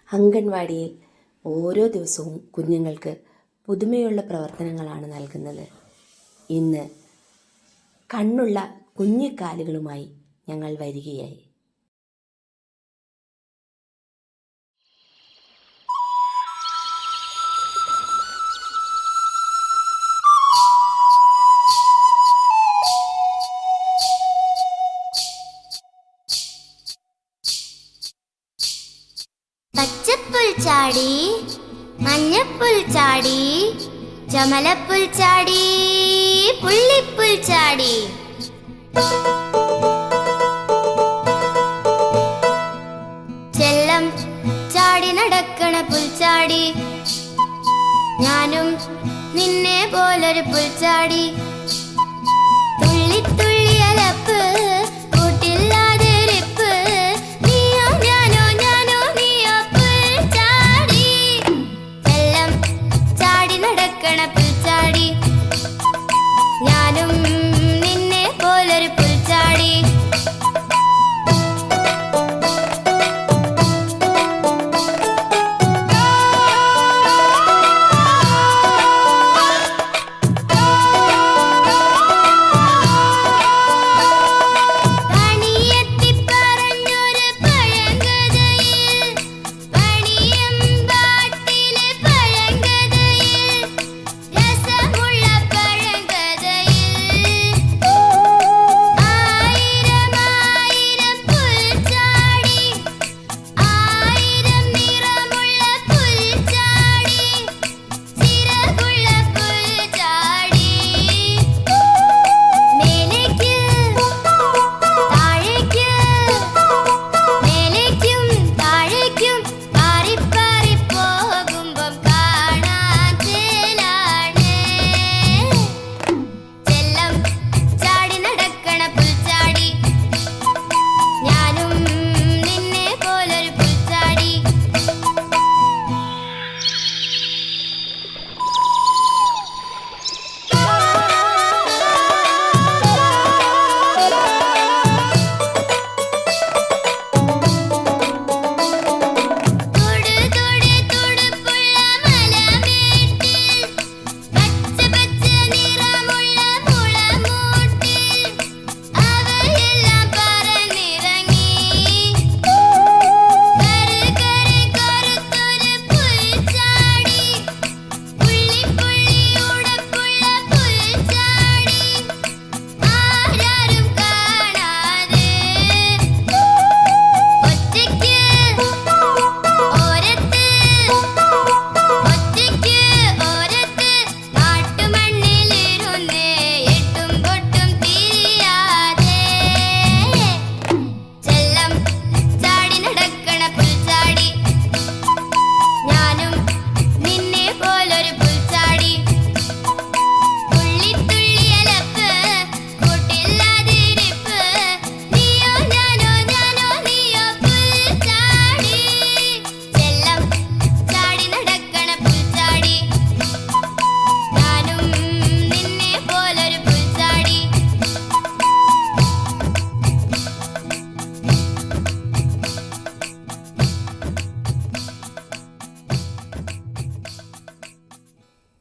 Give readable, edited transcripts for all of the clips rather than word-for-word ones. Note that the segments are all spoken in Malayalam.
അംഗൻവാടിയിൽ ഓരോ ദിവസവും കുഞ്ഞുങ്ങൾക്ക് പുതുമയുള്ള പ്രവർത്തനങ്ങളാണ് നൽകുന്നത്. ഇന്ന് കണ്ണുള്ള കുഞ്ഞിക്കാലുകളുമായി ഞങ്ങൾ വരികയായി. പച്ചപ്പുൽ ചാടി, മഞ്ഞപ്പുൽ ചാടി, ചമലപ്പുൽ ചാടി, പുള്ളിപ്പുൽ ചാടി. ചെല്ലം ചാടി നടക്കണ പുൽച്ചാടി, ഞാനും നിന്നെ പോലൊരു പുൽച്ചാടി. തുള്ളി തുള്ളി അലപ്പ് കൂട്ടില്ലാതെ രപ്പ്, നീയോ ഞാനോ ഞാനോ നീയോ പുൽച്ചാടി. ചെല്ലം ചാടി നടക്കണ പുൽച്ചാടി, ഞാനും നിന്നെ പോലൊരു പുൽച്ചാടി.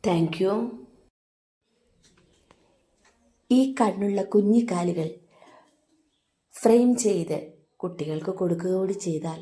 Thank you. ഈ കണ്ണുള്ള കുഞ്ഞിക്കാലുകൾ ഫ്രെയിം ചെയ്ത് കുട്ടികൾക്ക് കൊടുക്കുക കൂടി ചെയ്താൽ